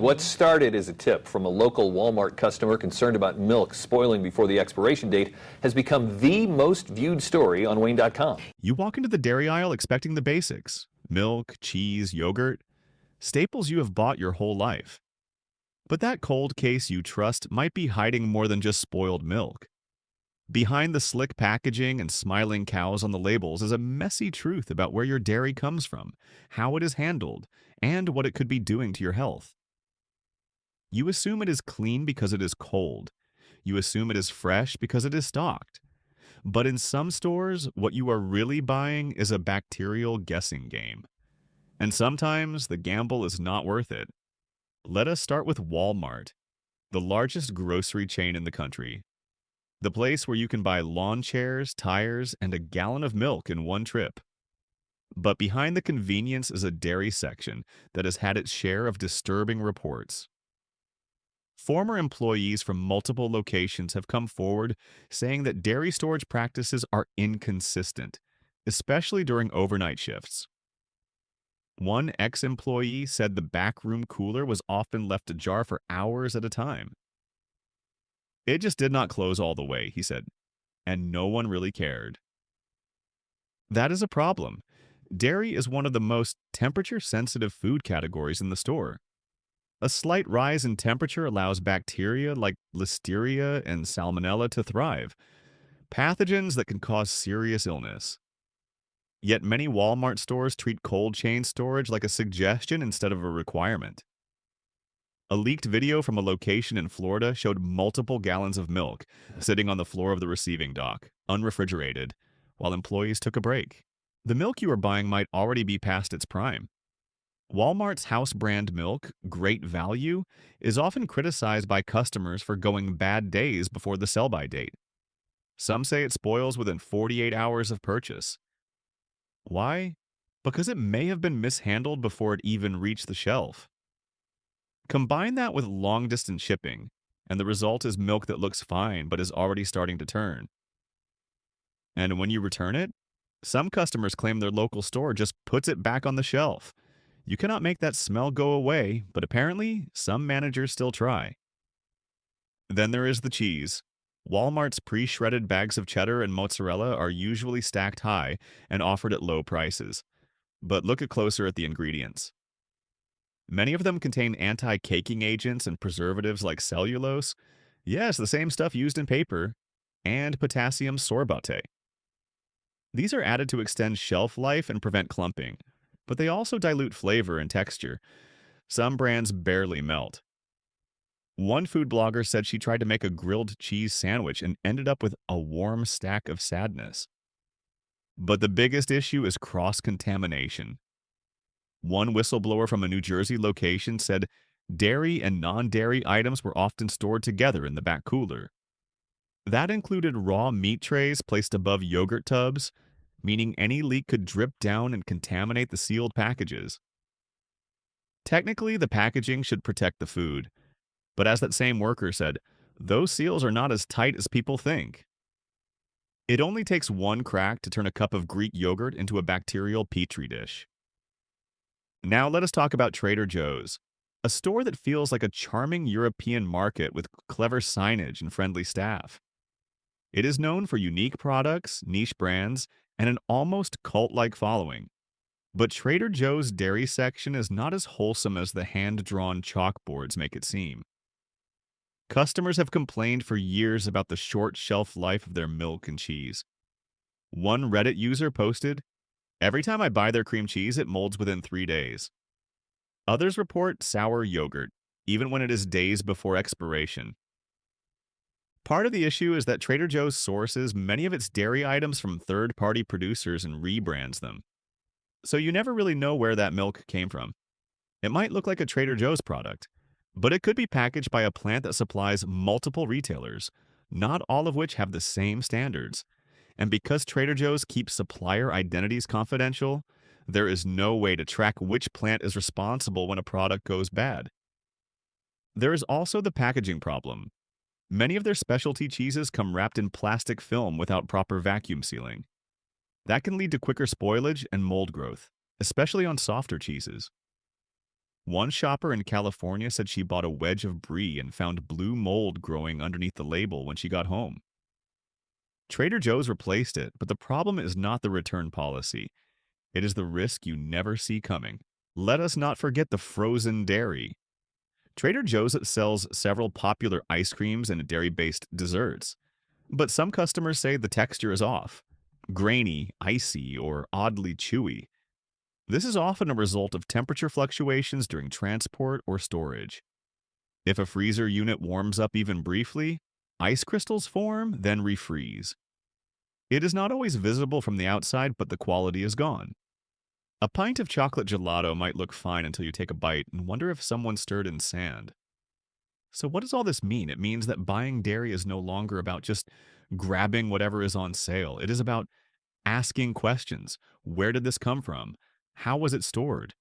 What started as a tip from a local Walmart customer concerned about milk spoiling before the expiration date has become the most viewed story on Wayne.com. You walk into the dairy aisle expecting the basics: milk, cheese, yogurt, staples you have bought your whole life. But that cold case you trust might be hiding more than just spoiled milk. Behind the slick packaging and smiling cows on the labels is a messy truth about where your dairy comes from, how it is handled, and what it could be doing to your health. You assume it is clean because it is cold. You assume it is fresh because it is stocked. But in some stores, what you are really buying is a bacterial guessing game. And sometimes the gamble is not worth it. Let us start with Walmart, the largest grocery chain in the country. The place where you can buy lawn chairs, tires, and a gallon of milk in one trip. But behind the convenience is a dairy section that has had its share of disturbing reports. Former employees from multiple locations have come forward saying that dairy storage practices are inconsistent, especially during overnight shifts. One ex-employee said the backroom cooler was often left ajar for hours at a time. It just did not close all the way, he said, and no one really cared. That is a problem. Dairy is one of the most temperature-sensitive food categories in the store. A slight rise in temperature allows bacteria like Listeria and Salmonella to thrive, pathogens that can cause serious illness. Yet many Walmart stores treat cold chain storage like a suggestion instead of a requirement. A leaked video from a location in Florida showed multiple gallons of milk sitting on the floor of the receiving dock, unrefrigerated, while employees took a break. The milk you are buying might already be past its prime. Walmart's house brand milk, Great Value, is often criticized by customers for going bad days before the sell-by date. Some say it spoils within 48 hours of purchase. Why? Because it may have been mishandled before it even reached the shelf. Combine that with long-distance shipping, and the result is milk that looks fine but is already starting to turn. And when you return it, some customers claim their local store just puts it back on the shelf. You cannot make that smell go away, but apparently, some managers still try. Then there is the cheese. Walmart's pre-shredded bags of cheddar and mozzarella are usually stacked high and offered at low prices. But look closer at the ingredients. Many of them contain anti-caking agents and preservatives like cellulose, yes, the same stuff used in paper, and potassium sorbate. These are added to extend shelf life and prevent clumping, but they also dilute flavor and texture. Some brands barely melt. One food blogger said she tried to make a grilled cheese sandwich and ended up with a warm stack of sadness. But the biggest issue is cross-contamination. One whistleblower from a New Jersey location said dairy and non-dairy items were often stored together in the back cooler. That included raw meat trays placed above yogurt tubs, meaning any leak could drip down and contaminate the sealed packages. Technically, the packaging should protect the food, but as that same worker said, those seals are not as tight as people think. It only takes one crack to turn a cup of Greek yogurt into a bacterial petri dish. Now let us talk about Trader Joe's, a store that feels like a charming European market with clever signage and friendly staff. It is known for unique products, niche brands, and an almost cult-like following. But Trader Joe's dairy section is not as wholesome as the hand-drawn chalkboards make it seem. Customers have complained for years about the short shelf life of their milk and cheese. One Reddit user posted, "Every time I buy their cream cheese, it molds within 3 days." Others report sour yogurt, even when it is days before expiration. Part of the issue is that Trader Joe's sources many of its dairy items from third-party producers and rebrands them. So you never really know where that milk came from. It might look like a Trader Joe's product, but it could be packaged by a plant that supplies multiple retailers, not all of which have the same standards. And because Trader Joe's keeps supplier identities confidential, there is no way to track which plant is responsible when a product goes bad. There is also the packaging problem. Many of their specialty cheeses come wrapped in plastic film without proper vacuum sealing. That can lead to quicker spoilage and mold growth, especially on softer cheeses. One shopper in California said she bought a wedge of brie and found blue mold growing underneath the label when she got home. Trader Joe's replaced it, but the problem is not the return policy. It is the risk you never see coming. Let us not forget the frozen dairy. Trader Joe's sells several popular ice creams and dairy-based desserts, but some customers say the texture is off, grainy, icy, or oddly chewy. This is often a result of temperature fluctuations during transport or storage. If a freezer unit warms up even briefly, ice crystals form, then refreeze. It is not always visible from the outside, but the quality is gone. A pint of chocolate gelato might look fine until you take a bite and wonder if someone stirred in sand. So, what does all this mean? It means that buying dairy is no longer about just grabbing whatever is on sale. It is about asking questions. Where did this come from? How was it stored?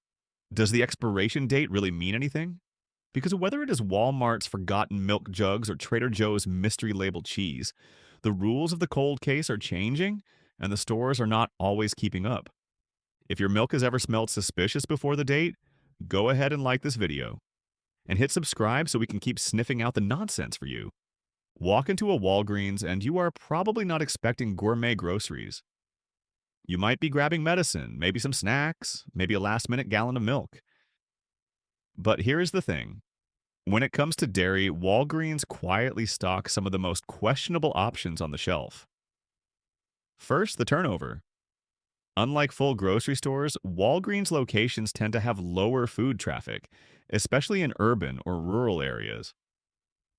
Does the expiration date really mean anything? Because whether it is Walmart's forgotten milk jugs or Trader Joe's mystery labeled cheese, the rules of the cold case are changing and the stores are not always keeping up. If your milk has ever smelled suspicious before the date, go ahead and like this video. And hit subscribe so we can keep sniffing out the nonsense for you. Walk into a Walgreens and you are probably not expecting gourmet groceries. You might be grabbing medicine, maybe some snacks, maybe a last-minute gallon of milk. But here is the thing. When it comes to dairy, Walgreens quietly stock some of the most questionable options on the shelf. First, the turnover. Unlike full grocery stores, Walgreens locations tend to have lower food traffic, especially in urban or rural areas.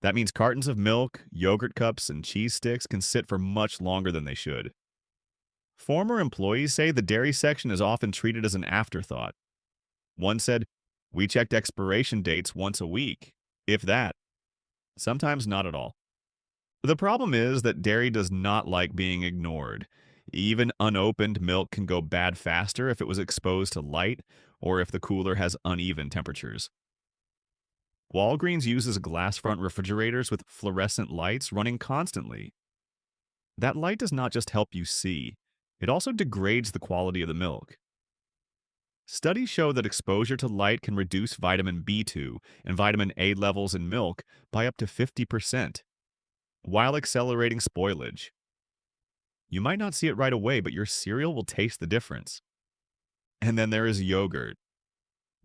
That means cartons of milk, yogurt cups, and cheese sticks can sit for much longer than they should. Former employees say the dairy section is often treated as an afterthought. One said, "We checked expiration dates once a week, if that. Sometimes not at all." The problem is that dairy does not like being ignored. Even unopened milk can go bad faster if it was exposed to light or if the cooler has uneven temperatures. Walgreens uses glass front refrigerators with fluorescent lights running constantly. That light does not just help you see, it also degrades the quality of the milk. Studies show that exposure to light can reduce vitamin B2 and vitamin A levels in milk by up to 50%, while accelerating spoilage. You might not see it right away, but your cereal will taste the difference. And then there is yogurt.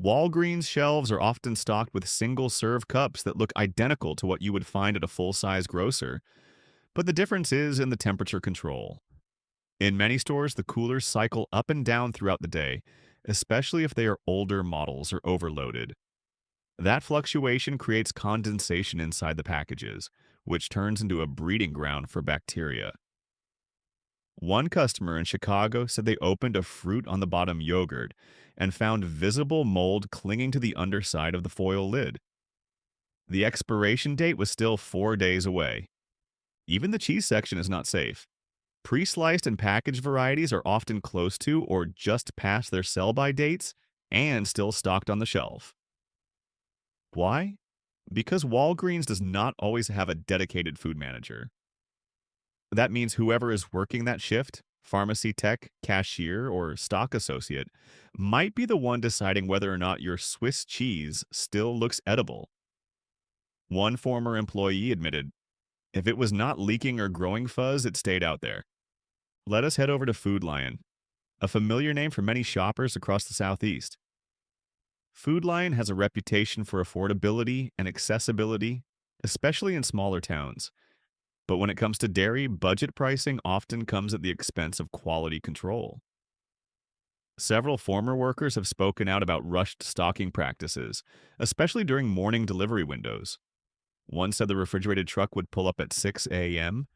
Walgreens shelves are often stocked with single-serve cups that look identical to what you would find at a full-size grocer, but the difference is in the temperature control. In many stores, the coolers cycle up and down throughout the day, especially if they are older models or overloaded. That fluctuation creates condensation inside the packages, which turns into a breeding ground for bacteria. One customer in Chicago said they opened a fruit on the bottom yogurt and found visible mold clinging to the underside of the foil lid. The expiration date was still 4 days away. Even the cheese section is not safe. Pre-sliced and packaged varieties are often close to or just past their sell-by dates and still stocked on the shelf. Why? Because Walgreens does not always have a dedicated food manager. That means whoever is working that shift, pharmacy tech, cashier, or stock associate, might be the one deciding whether or not your Swiss cheese still looks edible. One former employee admitted, "If it was not leaking or growing fuzz, it stayed out there." Let us head over to Food Lion, a familiar name for many shoppers across the Southeast. Food Lion has a reputation for affordability and accessibility, especially in smaller towns. But when it comes to dairy, budget pricing often comes at the expense of quality control. Several former workers have spoken out about rushed stocking practices, especially during morning delivery windows. One said the refrigerated truck would pull up at 6 a.m.,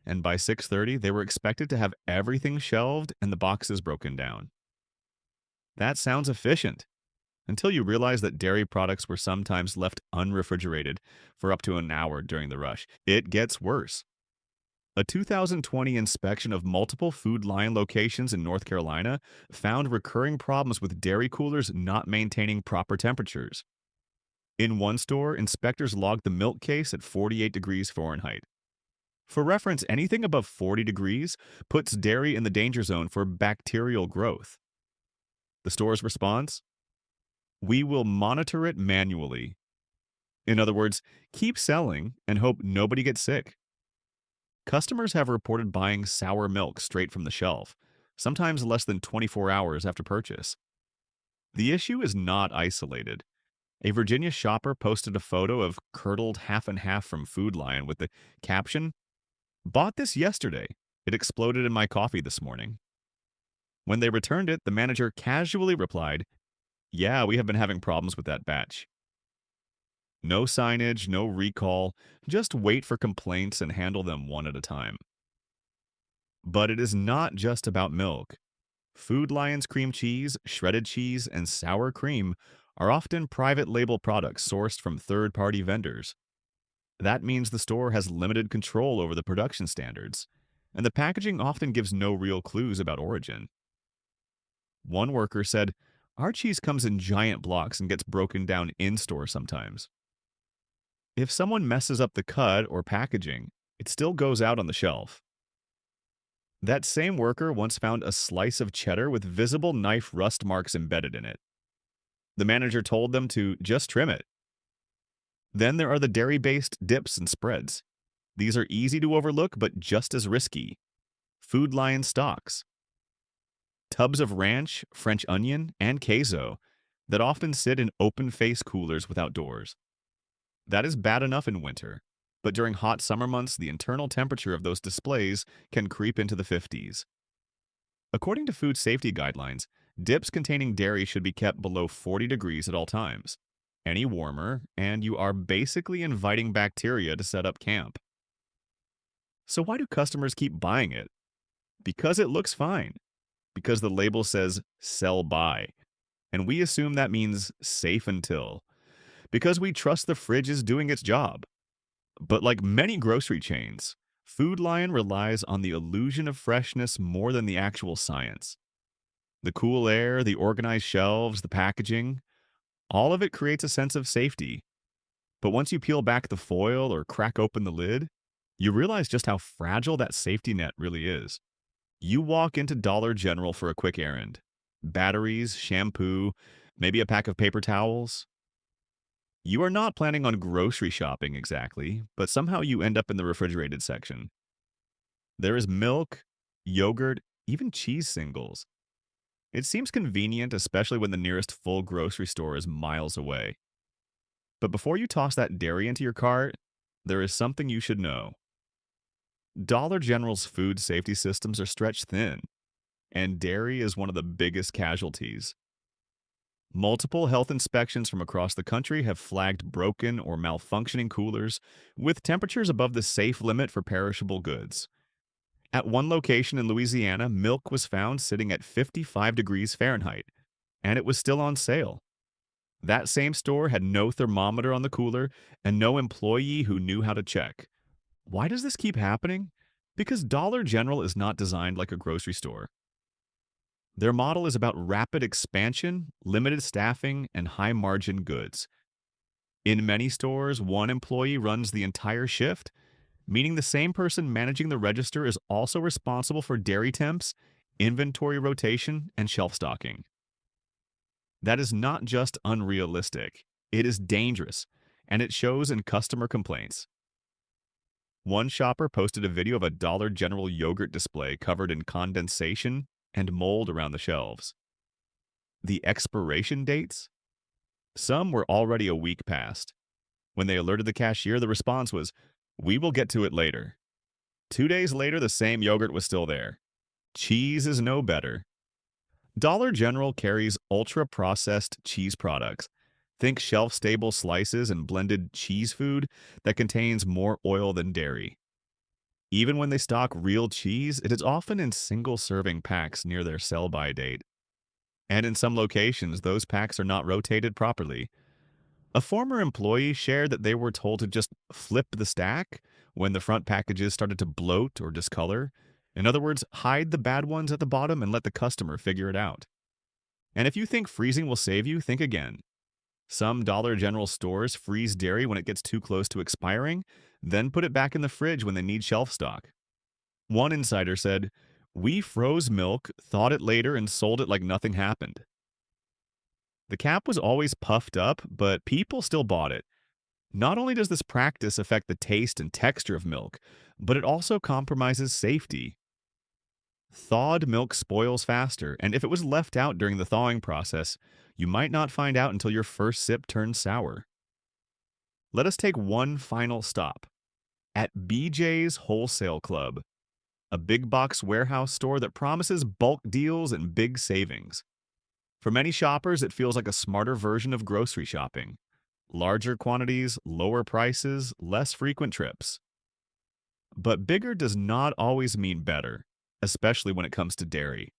and by 6:30 they were expected to have everything shelved and the boxes broken down. That sounds efficient, until you realize that dairy products were sometimes left unrefrigerated for up to an hour during the rush. It gets worse. A 2020 inspection of multiple Food Lion locations in North Carolina found recurring problems with dairy coolers not maintaining proper temperatures. In one store, inspectors logged the milk case at 48 degrees Fahrenheit. For reference, anything above 40 degrees puts dairy in the danger zone for bacterial growth. The store's response? We will monitor it manually. In other words, keep selling and hope nobody gets sick. Customers have reported buying sour milk straight from the shelf, sometimes less than 24 hours after purchase. The issue is not isolated. A Virginia shopper posted a photo of curdled half and half from Food Lion with the caption, "Bought this yesterday. It exploded in my coffee this morning." When they returned it, the manager casually replied, "Yeah, we have been having problems with that batch." No signage, no recall, just wait for complaints and handle them one at a time. But it is not just about milk. Food Lion's cream cheese, shredded cheese, and sour cream are often private label products sourced from third-party vendors. That means the store has limited control over the production standards, and the packaging often gives no real clues about origin. One worker said, "Our cheese comes in giant blocks and gets broken down in-store sometimes." If someone messes up the cut or packaging, it still goes out on the shelf. That same worker once found a slice of cheddar with visible knife rust marks embedded in it. The manager told them to just trim it. Then there are the dairy-based dips and spreads. These are easy to overlook but just as risky. Food Lion stocks. Tubs of ranch, French onion, and queso that often sit in open-face coolers without doors. That is bad enough in winter, but during hot summer months, the internal temperature of those displays can creep into the 50s. According to food safety guidelines, dips containing dairy should be kept below 40 degrees at all times. Any warmer, and you are basically inviting bacteria to set up camp. So why do customers keep buying it? Because it looks fine. Because the label says "sell by," and we assume that means safe until. Because we trust the fridge is doing its job. But like many grocery chains, Food Lion relies on the illusion of freshness more than the actual science. The cool air, the organized shelves, the packaging, all of it creates a sense of safety. But once you peel back the foil or crack open the lid, you realize just how fragile that safety net really is. You walk into Dollar General for a quick errand. Batteries, shampoo, maybe a pack of paper towels. You are not planning on grocery shopping exactly, but somehow you end up in the refrigerated section. There is milk, yogurt, even cheese singles. It seems convenient, especially when the nearest full grocery store is miles away. But before you toss that dairy into your cart, there is something you should know. Dollar General's food safety systems are stretched thin, and dairy is one of the biggest casualties. Multiple health inspections from across the country have flagged broken or malfunctioning coolers with temperatures above the safe limit for perishable goods. At one location in Louisiana, milk was found sitting at 55 degrees Fahrenheit, and it was still on sale. That same store had no thermometer on the cooler and no employee who knew how to check. Why does this keep happening? Because Dollar General is not designed like a grocery store. Their model is about rapid expansion, limited staffing, and high-margin goods. In many stores, one employee runs the entire shift, meaning the same person managing the register is also responsible for dairy temps, inventory rotation, and shelf stocking. That is not just unrealistic, it is dangerous, and it shows in customer complaints. One shopper posted a video of a Dollar General yogurt display covered in condensation and mold around the shelves. The expiration dates? Some were already a week past. When they alerted the cashier, the response was, "We will get to it later." 2 days later, the same yogurt was still there. Cheese is no better. Dollar General carries ultra-processed cheese products. Think shelf-stable slices and blended cheese food that contains more oil than dairy. Even when they stock real cheese, it is often in single-serving packs near their sell-by date. And in some locations, those packs are not rotated properly. A former employee shared that they were told to just flip the stack when the front packages started to bloat or discolor. In other words, hide the bad ones at the bottom and let the customer figure it out. And if you think freezing will save you, think again. Some Dollar General stores freeze dairy when it gets too close to expiring, then put it back in the fridge when they need shelf stock. One insider said, "We froze milk, thawed it later, and sold it like nothing happened." The cap was always puffed up, but people still bought it. Not only does this practice affect the taste and texture of milk, but it also compromises safety. Thawed milk spoils faster, and if it was left out during the thawing process, you might not find out until your first sip turns sour. Let us take one final stop at BJ's Wholesale Club, a big box warehouse store that promises bulk deals and big savings. For many shoppers, it feels like a smarter version of grocery shopping. Larger quantities, lower prices, less frequent trips. But bigger does not always mean better, especially when it comes to dairy.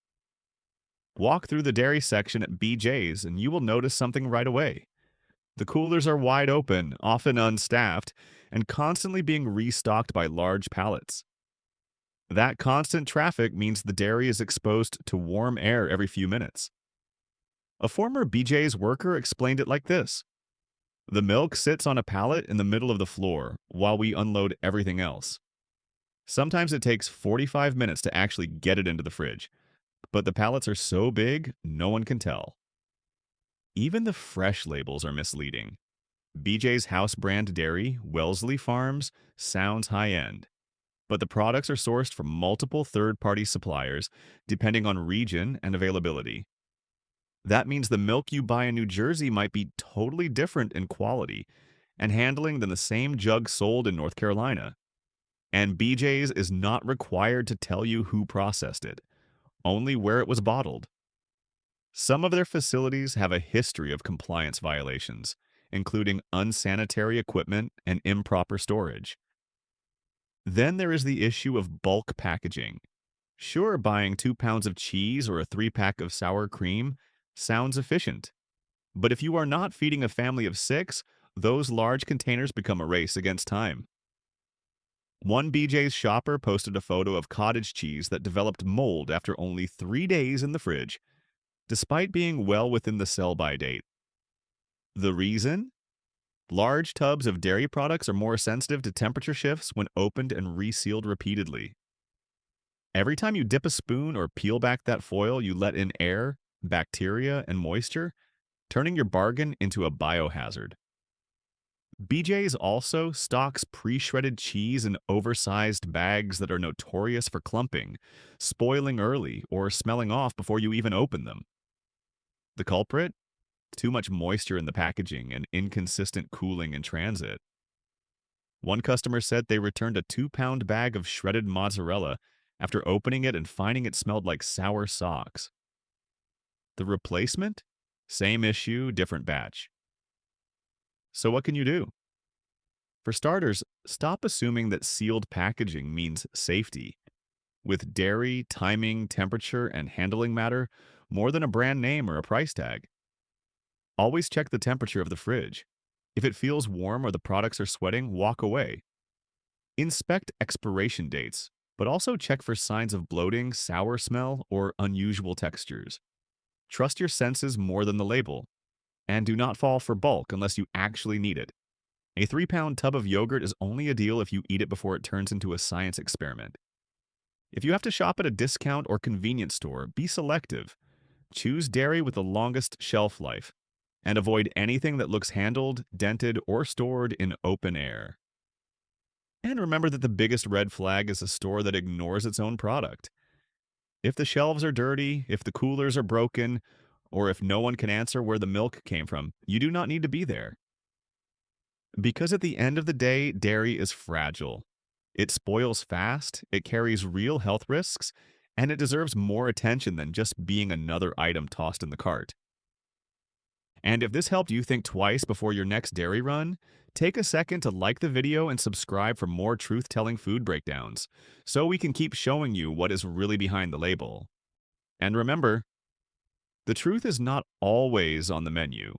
Walk through the dairy section at BJ's and you will notice something right away. The coolers are wide open, often unstaffed, and constantly being restocked by large pallets. That constant traffic means the dairy is exposed to warm air every few minutes. A former BJ's worker explained it like this: "The milk sits on a pallet in the middle of the floor while we unload everything else. Sometimes it takes 45 minutes to actually get it into the fridge, but the pallets are so big, no one can tell." Even the fresh labels are misleading. BJ's house brand dairy, Wellesley Farms, sounds high-end, but the products are sourced from multiple third-party suppliers depending on region and availability. That means the milk you buy in New Jersey might be totally different in quality and handling than the same jug sold in North Carolina. And BJ's is not required to tell you who processed it, only where it was bottled. Some of their facilities have a history of compliance violations, including unsanitary equipment and improper storage. Then there is the issue of bulk packaging. Sure, buying 2 pounds of cheese or a 3-pack of sour cream sounds efficient. But if you are not feeding a family of 6, those large containers become a race against time. One BJ's shopper posted a photo of cottage cheese that developed mold after only 3 days in the fridge, despite being well within the sell-by date. The reason? Large tubs of dairy products are more sensitive to temperature shifts when opened and resealed repeatedly. Every time you dip a spoon or peel back that foil, you let in air, bacteria, and moisture, turning your bargain into a biohazard. BJ's also stocks pre-shredded cheese in oversized bags that are notorious for clumping, spoiling early, or smelling off before you even open them. The culprit? Too much moisture in the packaging and inconsistent cooling in transit. One customer said they returned a 2-pound bag of shredded mozzarella after opening it and finding it smelled like sour socks. The replacement? Same issue, different batch. So what can you do? For starters, stop assuming that sealed packaging means safety. With dairy, timing, temperature, and handling matter more than a brand name or a price tag. Always check the temperature of the fridge. If it feels warm or the products are sweating, walk away. Inspect expiration dates, but also check for signs of bloating, sour smell, or unusual textures. Trust your senses more than the label. And do not fall for bulk unless you actually need it. A 3-pound tub of yogurt is only a deal if you eat it before it turns into a science experiment. If you have to shop at a discount or convenience store, be selective. Choose dairy with the longest shelf life, and avoid anything that looks handled, dented, or stored in open air. And remember that the biggest red flag is a store that ignores its own product. If the shelves are dirty, if the coolers are broken, or if no one can answer where the milk came from, you do not need to be there. Because at the end of the day, dairy is fragile. It spoils fast, it carries real health risks, and it deserves more attention than just being another item tossed in the cart. And if this helped you think twice before your next dairy run, take a second to like the video and subscribe for more truth-telling food breakdowns, so we can keep showing you what is really behind the label. And remember, the truth is not always on the menu.